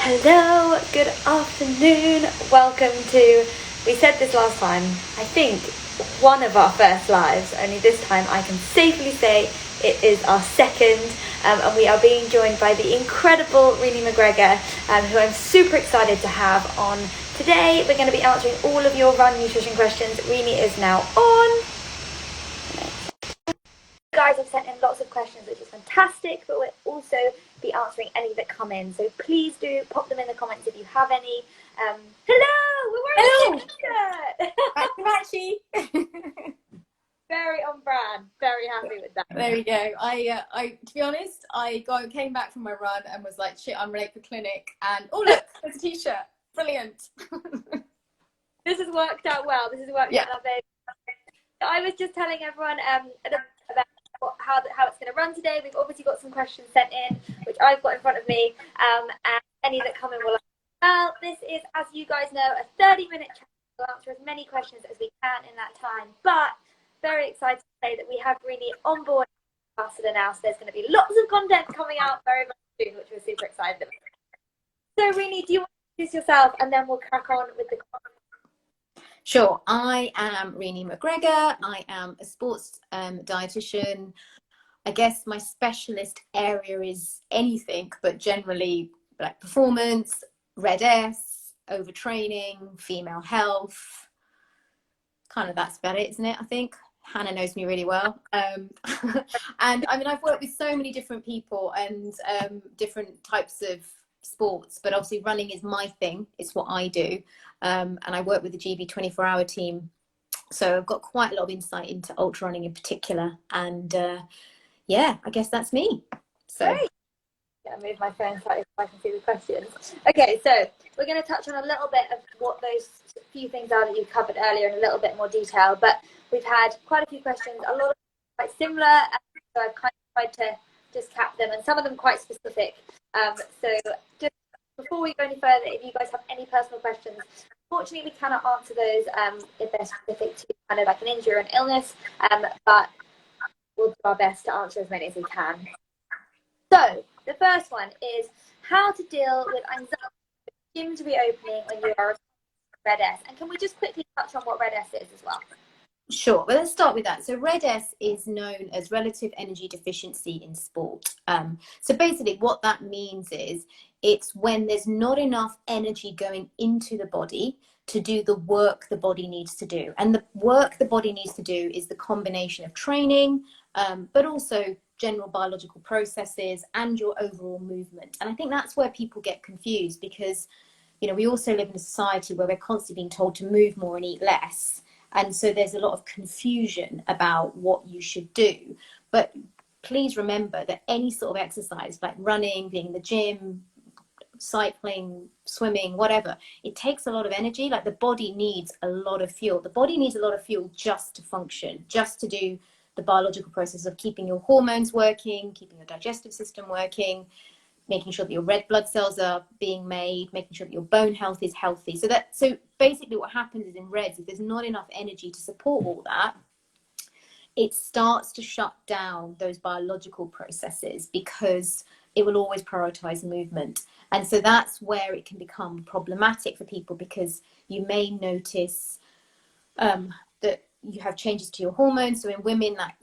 Hello, good afternoon. Welcome to, we said this last time, I think one of our first lives, only this time I can safely say it is our second, and we are being joined by the incredible Rene McGregor, who I'm super excited to have on today. We're going to be answering all of your run nutrition questions. Rene is now on. You guys have sent in lots of questions, which is fantastic, but we'll also be answering any that come in, so please do pop them in the comments if you have any. Hello, we're wearing a t-shirt. Very on brand, very happy with that. There we go. I to be honest, came back from my run and was like, shit, I'm late for clinic, and oh look, there's a t-shirt. Brilliant. This has worked out well. This has worked out very well. I was just telling everyone about how it's going to run today. We've obviously got some questions sent in, which I've got in front of me, and any that come in will. Well, this is, as you guys know, a 30-minute chat. We'll answer as many questions as we can in that time. But very excited to say that we have Rene on board as ambassador now, so there's going to be lots of content coming out very, very soon, which we're super excited about. So, Rene, do you want to introduce yourself, and then we'll crack on with the questions? Sure. I am Rene McGregor. I am a sports dietitian. I guess my specialist area is anything, but generally like performance, Red S, overtraining, female health. Kind of that's about it, isn't it? I think Hannah knows me really well. And I mean, I've worked with so many different people and different types of sports, but obviously running is my thing. It's what I do. And I work with the GB 24-hour team. So I've got quite a lot of insight into ultra running in particular. And yeah, I guess that's me. So. Great. Yeah, move my phone slightly so I can see the questions. Okay, so we're going to touch on a little bit of what those few things are that you covered earlier in a little bit more detail. But we've had quite a few questions, a lot of them quite similar, so I've kind of tried to just cap them, and some of them quite specific. So just before we go any further, if you guys have any personal questions, unfortunately we cannot answer those if they're specific to kind of like an injury or an illness, but we'll do our best to answer as many as we can. So the first one is how to deal with anxiety with gyms reopening when you are Red S. And can we just quickly touch on what Red S is as well? Sure. Well, let's start with that. So Red S is known as relative energy deficiency in sport. So basically what that means is it's when there's not enough energy going into the body to do the work the body needs to do. And the work the body needs to do is the combination of training, but also general biological processes and your overall movement. And I think that's where people get confused because, you know, we also live in a society where we're constantly being told to move more and eat less. And so there's a lot of confusion about what you should do. But please remember that any sort of exercise like running, being in the gym, cycling, swimming, whatever, it takes a lot of energy. Like the body needs a lot of fuel. The body needs a lot of fuel just to function, just to do the biological process of keeping your hormones working, keeping your digestive system working, making sure that your red blood cells are being made, making sure that your bone health is healthy. So basically what happens is in reds, if there's not enough energy to support all that, it starts to shut down those biological processes because it will always prioritize movement. And so that's where it can become problematic for people because you may notice that you have changes to your hormones. So in women, that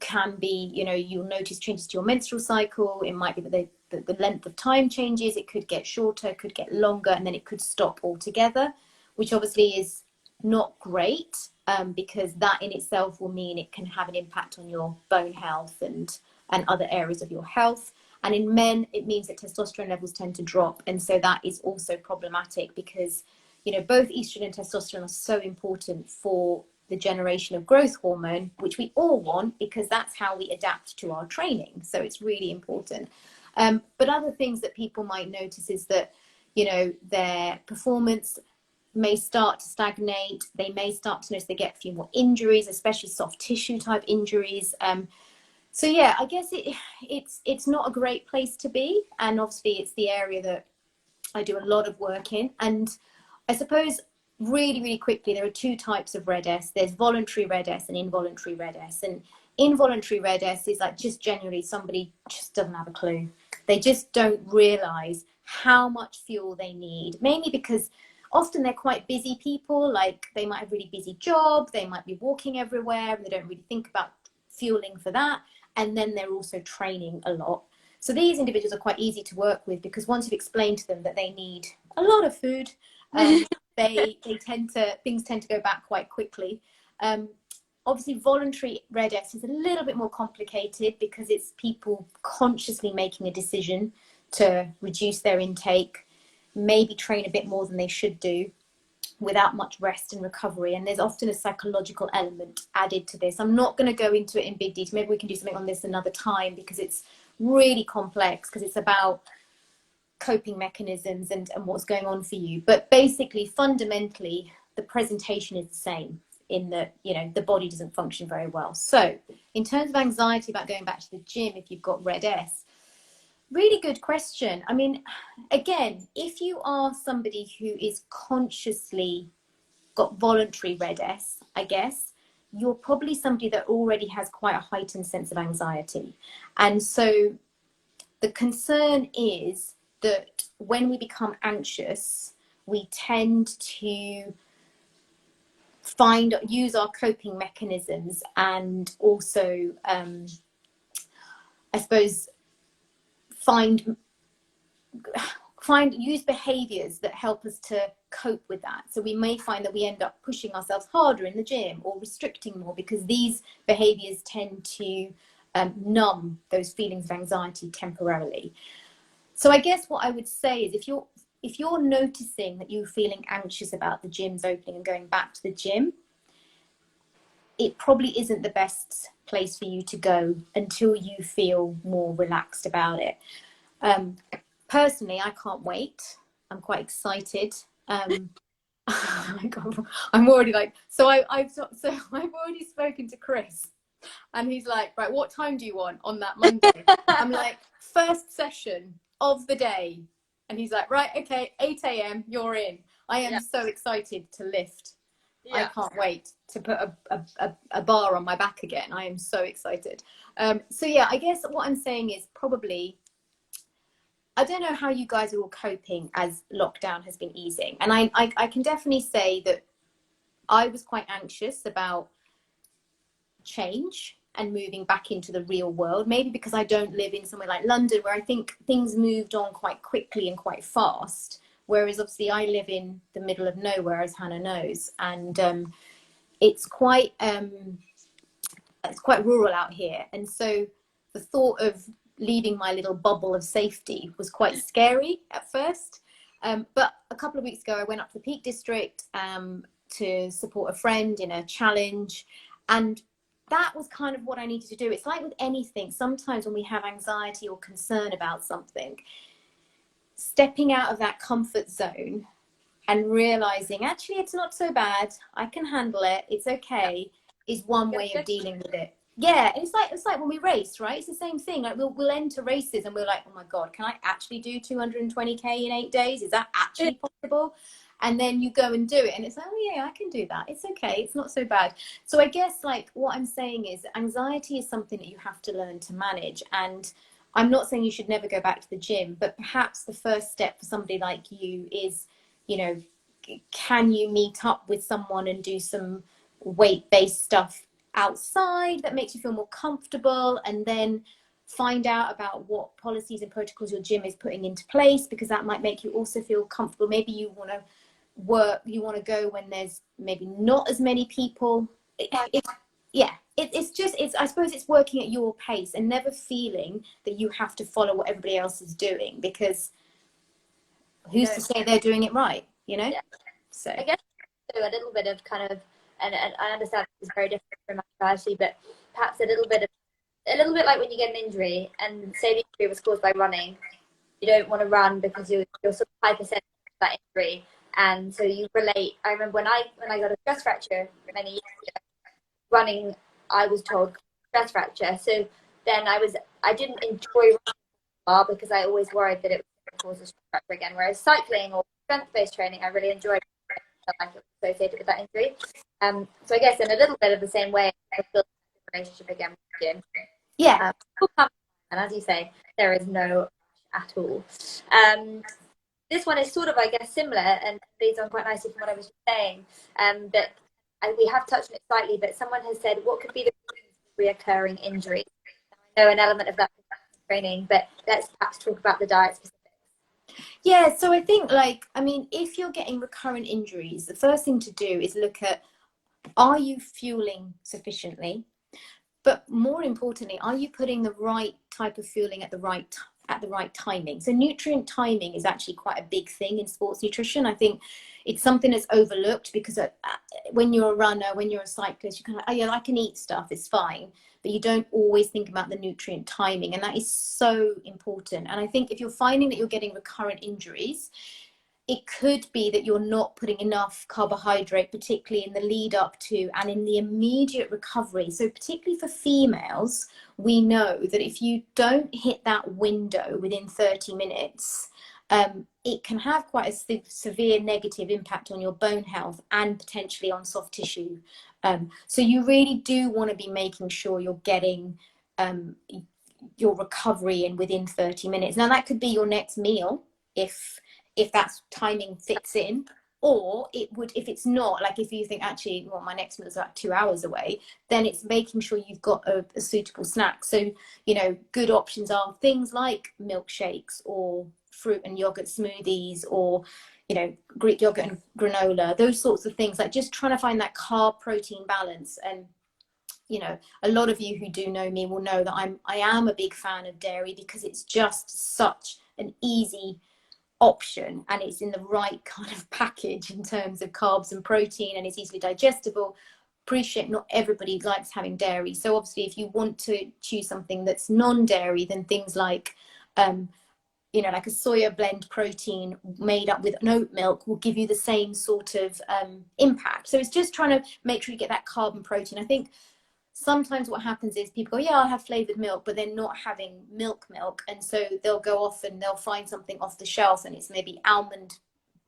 can be, you know, you'll notice changes to your menstrual cycle. It might be that the length of time changes. It could get shorter, it could get longer, and then it could stop altogether, which obviously is not great because that in itself will mean it can have an impact on your bone health and other areas of your health. And in men, it means that testosterone levels tend to drop. And so that is also problematic because, you know, both estrogen and testosterone are so important for the generation of growth hormone, which we all want because that's how we adapt to our training. So it's really important. But other things that people might notice is that, you know, their performance may start to stagnate. They may start to notice they get a few more injuries, especially soft tissue type injuries. So yeah, I guess it's not a great place to be. And obviously it's the area that I do a lot of work in. And I suppose really, really quickly, there are two types of Red S. There's voluntary Red S and involuntary Red S. And involuntary Red S is like just generally somebody just doesn't have a clue. They just don't realize how much fuel they need, mainly because often they're quite busy people. Like they might have a really busy job, they might be walking everywhere, and they don't really think about fueling for that. And then they're also training a lot. So these individuals are quite easy to work with, because once you've explained to them that they need a lot of food, things tend to go back quite quickly. Obviously, voluntary RED-S is a little bit more complicated, because it's people consciously making a decision to reduce their intake, maybe train a bit more than they should do without much rest and recovery. And there's often a psychological element added to this. I'm not going to go into it in big detail. Maybe we can do something on this another time, because it's really complex, because it's about coping mechanisms and what's going on for you. But basically, fundamentally, the presentation is the same, in that, you know, the body doesn't function very well. So in terms of anxiety about going back to the gym, if you've got RED-S, really good question. I mean, again, if you are somebody who is consciously got voluntary RED-S, I guess, you're probably somebody that already has quite a heightened sense of anxiety. And so the concern is that when we become anxious, we tend to use our coping mechanisms, and also, I suppose, use behaviors that help us to cope with that. So we may find that we end up pushing ourselves harder in the gym or restricting more, because these behaviors tend to numb those feelings of anxiety temporarily. So I guess what I would say is, if you're noticing that you're feeling anxious about the gyms opening and going back to the gym, it probably isn't the best place for you to go until you feel more relaxed about it. Personally, I can't wait. I'm quite excited. Oh my God, I'm already like, so I've already spoken to Chris, and he's like, right, what time do you want on that Monday? I'm like, first session of the day. And he's like, right, okay, 8 a.m, you're in. I am so excited to lift. I can't wait to put a bar on my back again. I am so excited. So yeah, I guess what I'm saying is, probably, I don't know how you guys are all coping as lockdown has been easing. And I can definitely say that I was quite anxious about change and moving back into the real world, maybe because I don't live in somewhere like London, where I think things moved on quite quickly and quite fast, whereas obviously I live in the middle of nowhere, as Hannah knows, and it's quite rural out here. And so the thought of leaving my little bubble of safety was quite scary at first, but a couple of weeks ago I went up to the Peak District to support a friend in a challenge, and that was kind of what I needed to do. It's like with anything, sometimes when we have anxiety or concern about something, stepping out of that comfort zone and realizing, actually, it's not so bad, I can handle it, it's okay, is one way of dealing with it. Yeah, it's like when we race, right? It's the same thing. Like we'll enter races and we're like, oh my God, can I actually do 220k in 8 days? Is that actually possible? And then you go and do it, and it's like, oh yeah, I can do that. It's okay. It's not so bad. So I guess, like, what I'm saying is, anxiety is something that you have to learn to manage. And I'm not saying you should never go back to the gym, but perhaps the first step for somebody like you is, you know, can you meet up with someone and do some weight-based stuff outside that makes you feel more comfortable, and then find out about what policies and protocols your gym is putting into place, because that might make you also feel comfortable. Maybe you want to go when there's maybe not as many people. I suppose it's working at your pace and never feeling that you have to follow what everybody else is doing, because who's to say they're doing it right, you know? So I guess a little bit of kind of, and I understand it's very different from anxiety, but perhaps a little bit like when you get an injury, and say the injury was caused by running, you don't want to run because you're sort of hypersensitive to that injury, and so you relate. I remember when I got a stress fracture many years ago, running, I was told stress fracture. So then I didn't enjoy running because I always worried that it would cause a stress fracture again. Whereas cycling or strength-based training, I really enjoyed. I felt like it was associated with that injury. So I guess in a little bit of the same way, I built a relationship again with the gym. yeah. And as you say, there is no, at all. This one is sort of, I guess, similar and leads on quite nicely from what I was just saying. But we have touched on it slightly, but someone has said, what could be the reoccurring injuries? I know an element of that is training, but let's perhaps talk about the diet specifics. Yeah, so I think, like, I mean, if you're getting recurrent injuries, the first thing to do is look at, are you fueling sufficiently? But more importantly, are you putting the right type of fueling at the right timing? So nutrient timing is actually quite a big thing in sports nutrition. I think it's something that's overlooked because when you're a runner, when you're a cyclist, you're kind of like, oh yeah, I can eat stuff, it's fine. But you don't always think about the nutrient timing, and that is so important. And I think if you're finding that you're getting recurrent injuries, it could be that you're not putting enough carbohydrate, particularly in the lead up to and in the immediate recovery. So particularly for females, we know that if you don't hit that window within 30 minutes, it can have quite a severe negative impact on your bone health and potentially on soft tissue. So you really do want to be making sure you're getting your recovery in within 30 minutes. Now that could be your next meal if that timing fits in, or it would, if it's not, like if you think actually, well, my next meal is about 2 hours away, then it's making sure you've got a suitable snack. So, you know, good options are things like milkshakes or fruit and yogurt smoothies, or, you know, Greek yogurt and granola, those sorts of things, like just trying to find that carb protein balance. And you know, a lot of you who do know me will know that I am a big fan of dairy because it's just such an easy option, and it's in the right kind of package in terms of carbs and protein, and it's easily digestible. Appreciate not everybody likes having dairy, so obviously if you want to choose something that's non-dairy, then things like you know, like a soya blend protein made up with an oat milk will give you the same sort of impact. So it's just trying to make sure you get that carb and protein. I think sometimes what happens is people go, yeah, I'll have flavored milk, but they're not having milk. And so they'll go off and they'll find something off the shelf and it's maybe almond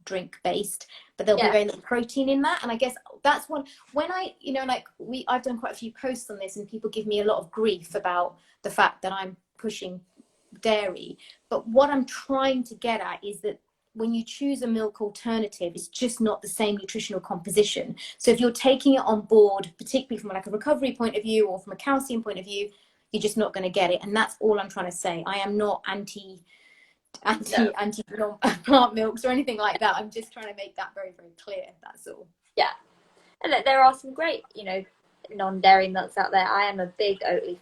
drink based, but there'll be very little protein in that. And I guess that's one, when I, you know, like I've done quite a few posts on this and people give me a lot of grief about the fact that I'm pushing dairy. But what I'm trying to get at is that when you choose a milk alternative, it's just not the same nutritional composition. So if you're taking it on board, particularly from like a recovery point of view or from a calcium point of view, you're just not going to get it. And that's all I'm trying to say. I am not anti plant milks or anything like that. I'm just trying to make that very, very clear. That's all. Yeah. And there are some great, you know, non-dairy milks out there. I am a big Oatly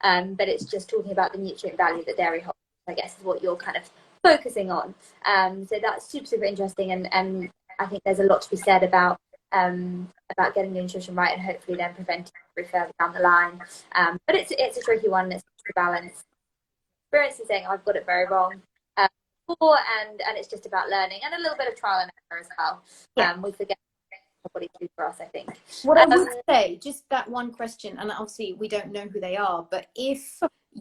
fan, but it's just talking about the nutrient value that dairy holds, I guess, is what you're kind of focusing on. So that's super, super interesting. And I think there's a lot to be said about getting the nutrition right and hopefully then preventing it further down the line. But it's a tricky one. It's a balance. Experience is saying I've got it very wrong before, and it's just about learning and a little bit of trial and error as well. We forget what body do for us, I think. What I would say, just that one question, and obviously we don't know who they are, but if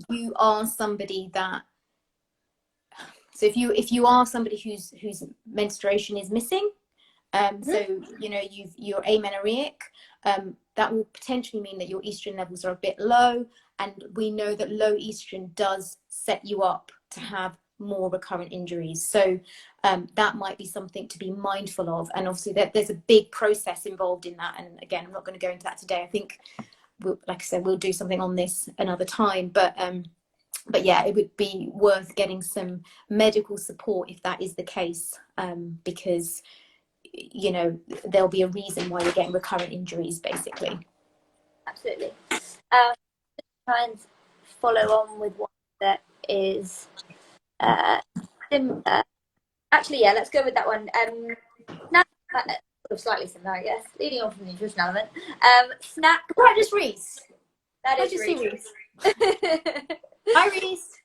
you are somebody that, so if you are somebody whose menstruation is missing, so you know you're amenorrheic, that will potentially mean that your estrogen levels are a bit low, and we know that low estrogen does set you up to have more recurrent injuries. So that might be something to be mindful of, and obviously there's a big process involved in that, and again, I'm not going to go into that today. I think like I said, we'll do something on this another time, but yeah, it would be worth getting some medical support if that is the case, because you know there'll be a reason why you're getting recurrent injuries, basically. Absolutely. Try and follow on with one that is similar. Actually, yeah, let's go with that one. Now, sort of slightly similar, I guess. Leading on from the nutrition element. Snack. That is Reese. That is Reese. Hi, Reese.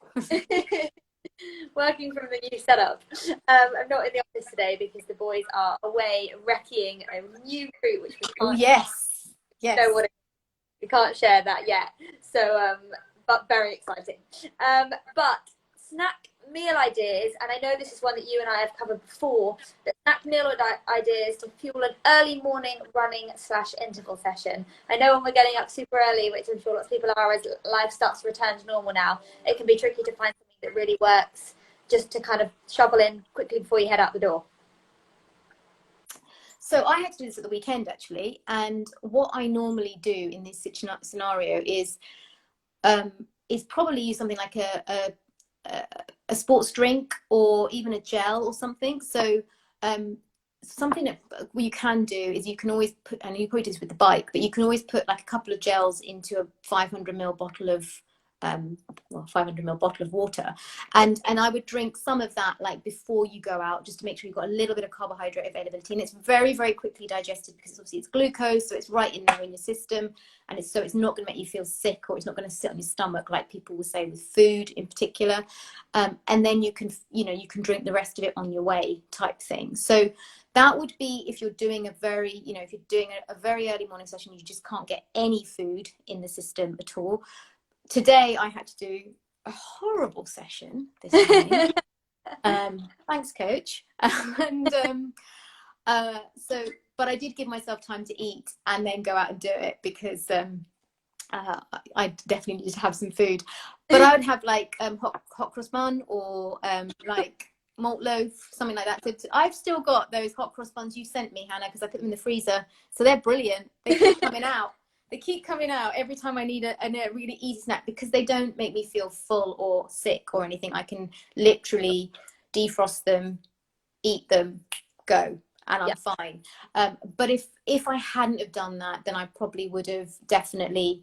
Working from the new setup. I'm not in the office today because the boys are away recceing a new fruit, which we can't. Oh yes. Know what it is. We can't share that yet. So, but very exciting. But snack meal ideas, and I know this is one that you and I have covered before, but snack meal ideas to fuel an early morning running / interval session. I know when we're getting up super early, which I'm sure lots of people are as life starts to return to normal now, it can be tricky to find something that really works just to kind of shovel in quickly before you head out the door? So I had to do this at the weekend actually, and what I normally do in this scenario is probably use something like a sports drink or even a gel or something. So something that you can do is you can always put, and you probably do this with the bike, but you can always put like a couple of gels into a 500ml bottle of 500ml bottle of water, and I would drink some of that like before you go out, just to make sure you've got a little bit of carbohydrate availability. And it's very, very quickly digested because obviously it's glucose, so it's right in there in your system, and it's not going to make you feel sick, or it's not going to sit on your stomach like people will say with food in particular. And then you can drink the rest of it on your way type thing. So that would be if you're doing a very early morning session, you just can't get any food in the system at all. Today I had to do a horrible session this morning. Thanks, coach. But I did give myself time to eat and then go out and do it, because I definitely needed to have some food. But I would have like hot cross bun, or like malt loaf, something like that. So I've still got those hot cross buns you sent me, Hannah, because I put them in the freezer. So they're brilliant. They keep coming out. They keep coming out every time I need a really easy snack, because they don't make me feel full or sick or anything. I can literally defrost them, eat them, go, and I'm fine. But if I hadn't have done that, then I probably would have definitely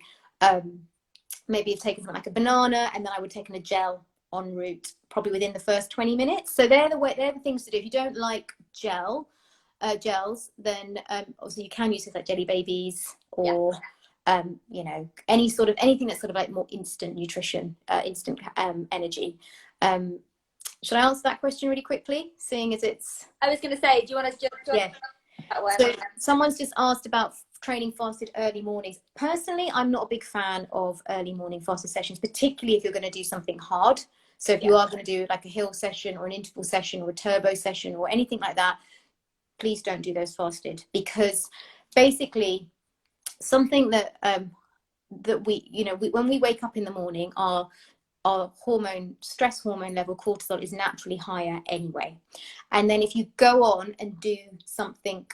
maybe have taken something like a banana, and then I would have taken a gel en route, probably within the first 20 minutes. So they're the things to do. If you don't like gels, then obviously you can use things like jelly babies, or anything that's sort of like more instant nutrition, instant energy. Should I answer that question really quickly, seeing as it's... I was going to say, do you want to just... Yeah. So someone's just asked about training fasted early mornings. Personally, I'm not a big fan of early morning fasted sessions, particularly if you're going to do something hard. So if you are going to do like a hill session or an interval session or a turbo session or anything like that, please don't do those fasted, because basically something that when we wake up in the morning, our stress hormone level, cortisol, is naturally higher anyway. And then if you go on and do something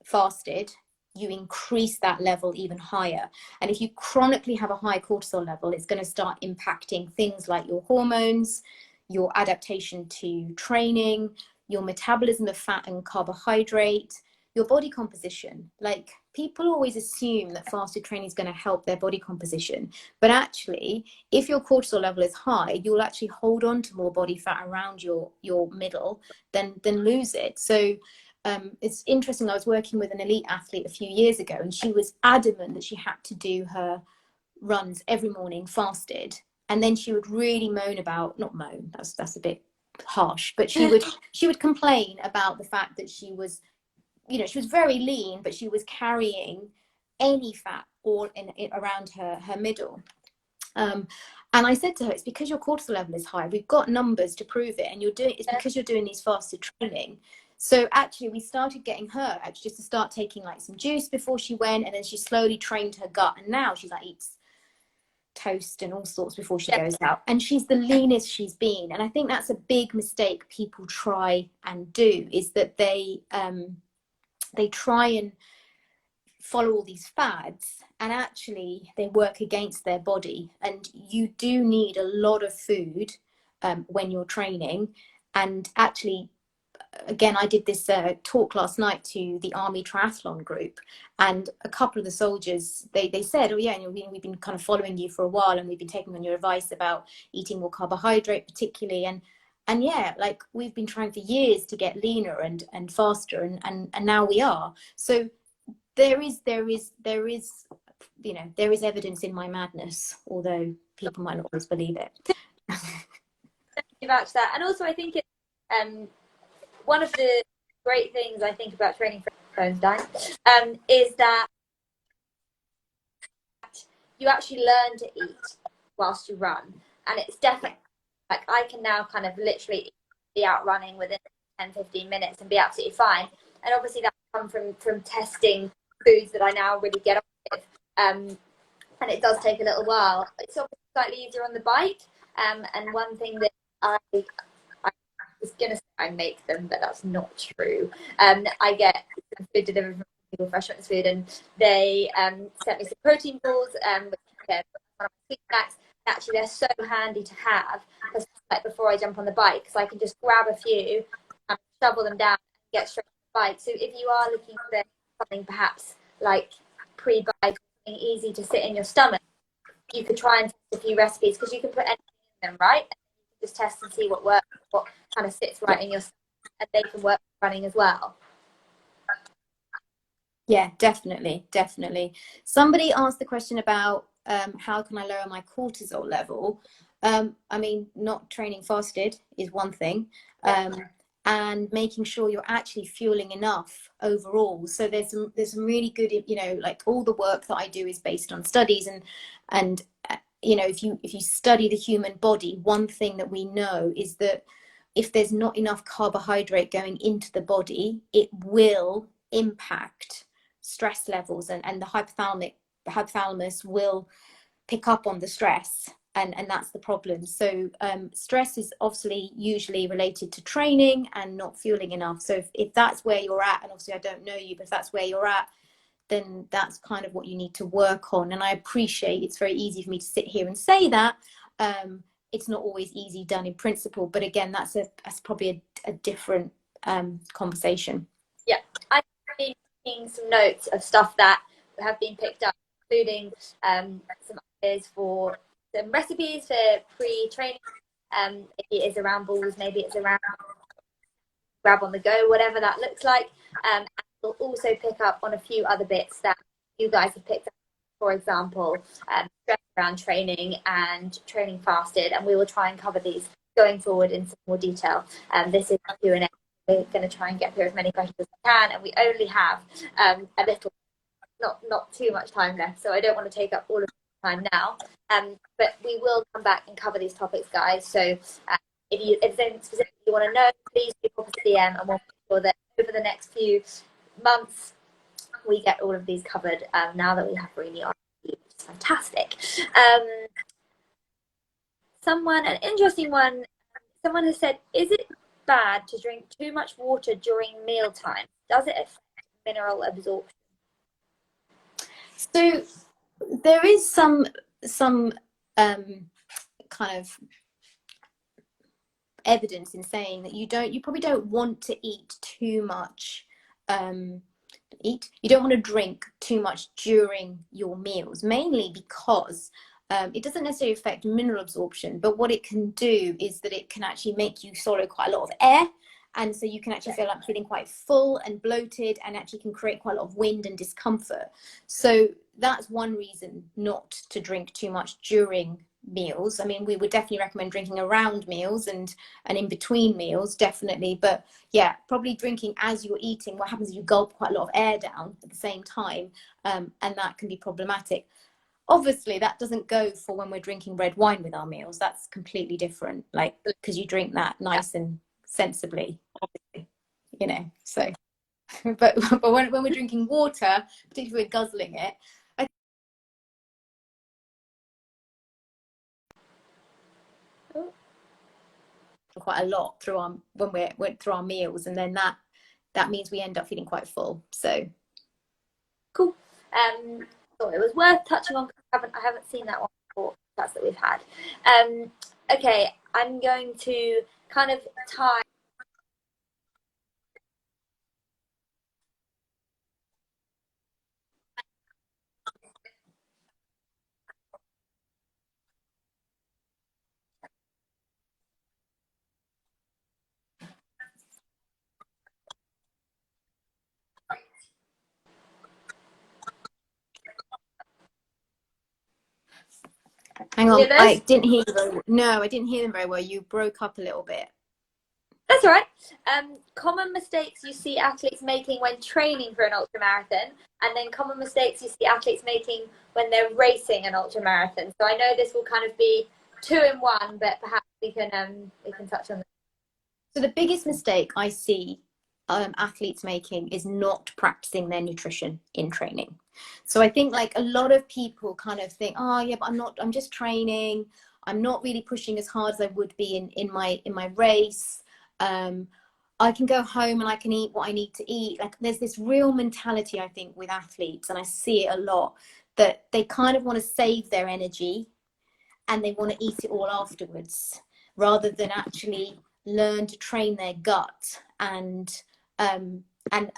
fasted, you increase that level even higher. And if you chronically have a high cortisol level, it's going to start impacting things like your hormones, your adaptation to training, your metabolism of fat and carbohydrate, your body composition. Like, people always assume that fasted training is going to help their body composition, but actually, if your cortisol level is high, you'll actually hold on to more body fat around your middle than lose it. So it's interesting. I was working with an elite athlete a few years ago, and she was adamant that she had to do her runs every morning fasted, and then she would really that's a bit harsh, but she would complain about the fact that she was very lean, but she was carrying any fat all around her middle. And I said to her, it's because your cortisol level is high. We've got numbers to prove it, and it's because you're doing these fasted training. So actually, we started getting her just to start taking like some juice before she went, and then she slowly trained her gut, and now she's like eats toast and all sorts before she goes out, and she's the leanest she's been. And I think that's a big mistake people try and do, is that they try and follow all these fads, and actually they work against their body. And you do need a lot of food when you're training. And actually, again, I did this talk last night to the Army Triathlon group, and a couple of the soldiers, they said, oh yeah, we've been kind of following you for a while, and we've been taking on your advice about eating more carbohydrate particularly, and yeah, like, we've been trying for years to get leaner and faster, and now we are. So there is evidence in my madness, although people might not always believe it. Vouch that. And also, I think it's one of the great things I think about training for phones dying is that you actually learn to eat whilst you run. And it's definitely like, I can now kind of literally be out running within 10-15 minutes and be absolutely fine. And obviously that comes from testing foods that I now really get on with. And it does take a little while. It's obviously slightly easier on the bike. And one thing that I was gonna say I make them, but that's not true. I get some food delivered from people, Fresh Fitness Food, and they sent me some protein balls, which are one of my sweet snacks. Actually, they're so handy to have, like before I jump on the bike, because I can just grab a few and shovel them down and get straight on the bike. So if you are looking for something perhaps like pre-bike, something easy to sit in your stomach, you could try and test a few recipes, because you can put anything in them, right? And you can just test and see what works, what kind of sits right in your stomach, and they can work running as well. Yeah, definitely, definitely. Somebody asked the question about how can I lower my cortisol level? I mean, not training fasted is one thing, and making sure you're actually fueling enough overall. So there's some really good, you know, like all the work that I do is based on studies, and you know, if you study the human body, one thing that we know is that if there's not enough carbohydrate going into the body, it will impact stress levels, and the hypothalamus will pick up on the stress, and that's the problem. So stress is obviously usually related to training and not fueling enough. So if that's where you're at, and obviously I don't know you, but if that's where you're at, then that's kind of what you need to work on. And I appreciate it's very easy for me to sit here and say that. It's not always easy done in principle, but again, that's probably a different conversation. Yeah, I've been taking some notes of stuff that have been picked up, including some ideas for some recipes for pre-training. Maybe it is around balls, maybe it's around grab on the go, whatever that looks like. And we'll also pick up on a few other bits that you guys have picked up, for example, stress around training and training fasted, and we will try and cover these going forward in some more detail. This is Q&A. We're going to try and get through as many questions as we can, and we only have a little, not too much time left, so I don't want to take up all of the time now. But we will come back and cover these topics, guys. So if there's anything specific you want to know, please do pop us a DM, and we'll make sure that over the next few months we get all of these covered. Now that we have Renee on, which is fantastic. An interesting one. Someone has said, "Is it bad to drink too much water during mealtime? Does it affect mineral absorption?" So there is some kind of evidence in saying that you probably don't want to eat too much. You don't want to drink too much during your meals, mainly because it doesn't necessarily affect mineral absorption, but what it can do is that it can actually make you swallow quite a lot of air, and so you can actually feel like feeling quite full and bloated, and actually can create quite a lot of wind and discomfort. So that's one reason not to drink too much during meals. I mean, we would definitely recommend drinking around meals and in between meals, definitely. But yeah, probably drinking as you're eating. What happens is you gulp quite a lot of air down at the same time, and that can be problematic. Obviously, that doesn't go for when we're drinking red wine with our meals. That's completely different, like, because you drink that nice and sensibly, obviously, you know. So, but when we're drinking water, particularly when we're guzzling it, quite a lot through our when we went through our meals, and then that means we end up feeling quite full. So cool. Thought it was worth touching on. I haven't seen that one before. That's that we've had. Okay, I'm going to kind of tie. hang on, I didn't hear you very well. No, I didn't hear them very well. You broke up a little bit. That's all right. Common mistakes you see athletes making when training for an ultramarathon, and then common mistakes you see athletes making when they're racing an ultramarathon. So I know this will kind of be two in one, but perhaps we can touch on that. So the biggest mistake I see athletes making is not practicing their nutrition in training. So I think like a lot of people kind of think, oh yeah, but I'm just training. I'm not really pushing as hard as I would be in my race. I can go home and I can eat what I need to eat. Like, there's this real mentality, I think, with athletes, and I see it a lot, that they kind of want to save their energy and they want to eat it all afterwards, rather than actually learn to train their gut and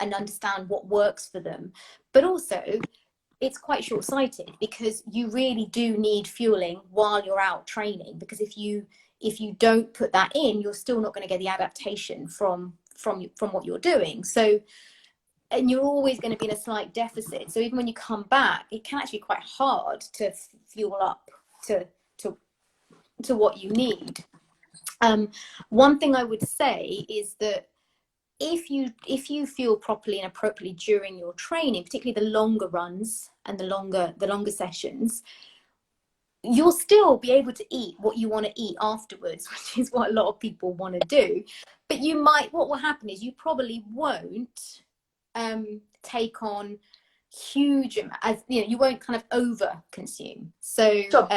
understand what works for them. But also, it's quite short-sighted, because you really do need fueling while you're out training, because if you don't put that in, you're still not going to get the adaptation from what you're doing. So, and you're always going to be in a slight deficit. So even when you come back, it can actually be quite hard to fuel up to what you need. One thing I would say is that if you fuel properly and appropriately during your training, particularly the longer runs and the longer sessions, you'll still be able to eat what you want to eat afterwards, which is what a lot of people want to do. But what will happen is you probably won't take on huge, as you know, you won't kind of over consume. So Sure.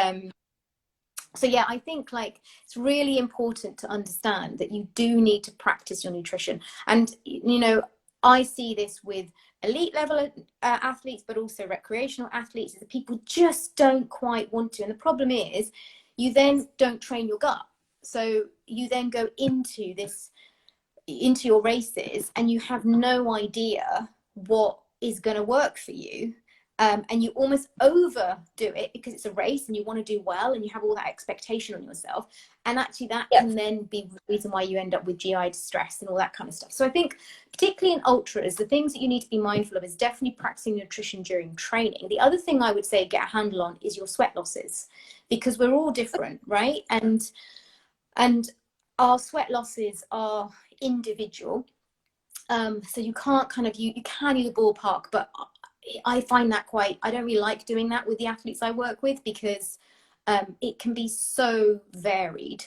So yeah, I think like it's really important to understand that you do need to practice your nutrition. And you know, I see this with elite level athletes, but also recreational athletes, is that people just don't quite want to. And the problem is, you then don't train your gut. So you then go into your races and you have no idea what is going to work for you. And you almost overdo it because it's a race and you want to do well and you have all that expectation on yourself. And actually that can then be the reason why you end up with GI distress and all that kind of stuff. So I think particularly in ultras, the things that you need to be mindful of is definitely practicing nutrition during training. The other thing I would say get a handle on is your sweat losses, because we're all different, right? And our sweat losses are individual. So you can't kind of, you can use a ballpark, but I find that I don't really like doing that with the athletes I work with, because it can be so varied.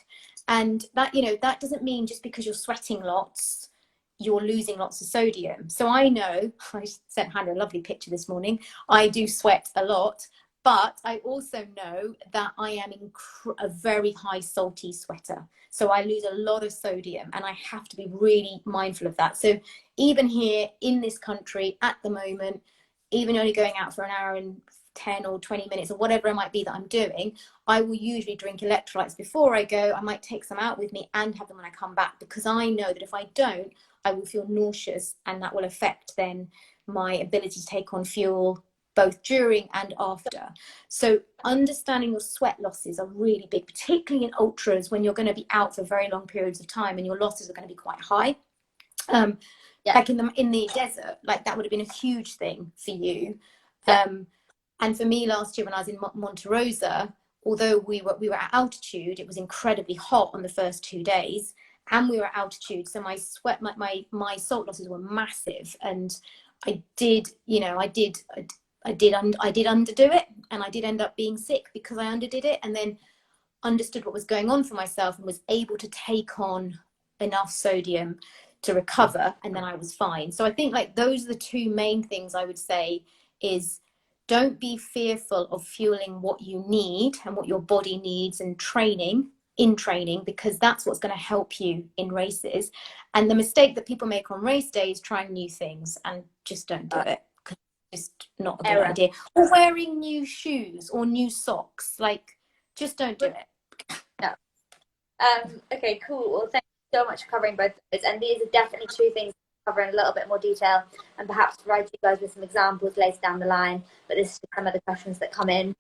And that, you know, that doesn't mean just because you're sweating lots, you're losing lots of sodium. So I know, I sent Hannah a lovely picture this morning, I do sweat a lot, but I also know that I am a very high salty sweater. So I lose a lot of sodium and I have to be really mindful of that. So even here in this country at the moment, even only going out for an hour and 10 or 20 minutes or whatever it might be that I'm doing, I will usually drink electrolytes before I go. I might take some out with me and have them when I come back, because I know that if I don't, I will feel nauseous, and that will affect then my ability to take on fuel both during and after. So understanding your sweat losses are really big, particularly in ultras when you're going to be out for very long periods of time and your losses are going to be quite high. Like in the desert, like that would have been a huge thing for you. And for me last year when I was in Monte Rosa, although we were at altitude, it was incredibly hot on the first 2 days, and we were at altitude, so my sweat, my salt losses were massive, and I did underdo it, and I did end up being sick because I underdid it, and then understood what was going on for myself and was able to take on enough sodium to recover, and then I was fine. So I think like those are the two main things I would say is, don't be fearful of fueling what you need and what your body needs in training, because that's what's going to help you in races. And the mistake that people make on race day is trying new things, and just don't do it, because it's just not a good idea. Or wearing new shoes or new socks, like just don't do it. No. Okay, cool. Well, thank you so much for covering both of those. And these are definitely two things to cover in a little bit more detail, and perhaps provide you guys with some examples later down the line. But this is some of the questions that come in.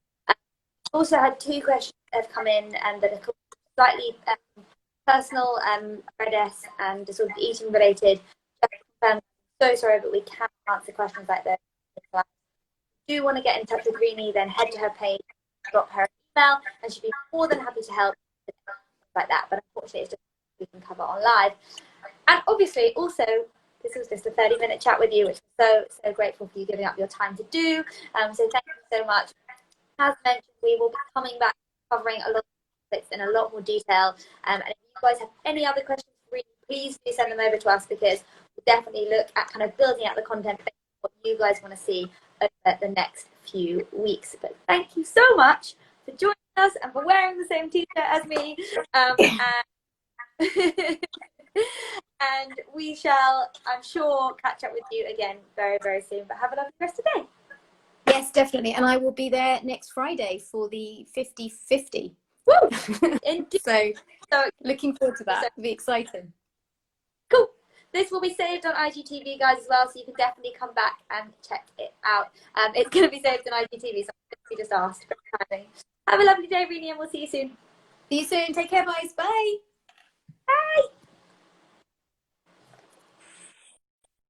Also had two questions that have come in and that are slightly personal, Redis, and sort of eating related. I'm so sorry, but we can't answer questions like this. If you do want to get in touch with Renee, then head to her page, drop her an email, and she'd be more than happy to help like that. But unfortunately, it's just we can cover on live. And obviously, also, this was just a 30-minute chat with you, which is so grateful for you giving up your time to do. So thank you so much. As mentioned, we will be coming back covering a lot of topics in a lot more detail. And if you guys have any other questions for Renee, please do send them over to us, because we'll definitely look at kind of building out the content based on what you guys want to see over the next few weeks. But thank you so much for joining us and for wearing the same t-shirt as me. And we shall, I'm sure, catch up with you again very, very soon. But have a lovely rest of the day. Yes, definitely. And I will be there next Friday for the 50-50. Woo! Indeed. So looking forward to that. It'll be exciting. Cool. This will be saved on IGTV, guys, as well, so you can definitely come back and check it out. It's going to be saved on IGTV, so we just asked. Have a lovely day, Renee, and we'll see you soon. See you soon. Take care, guys. Bye.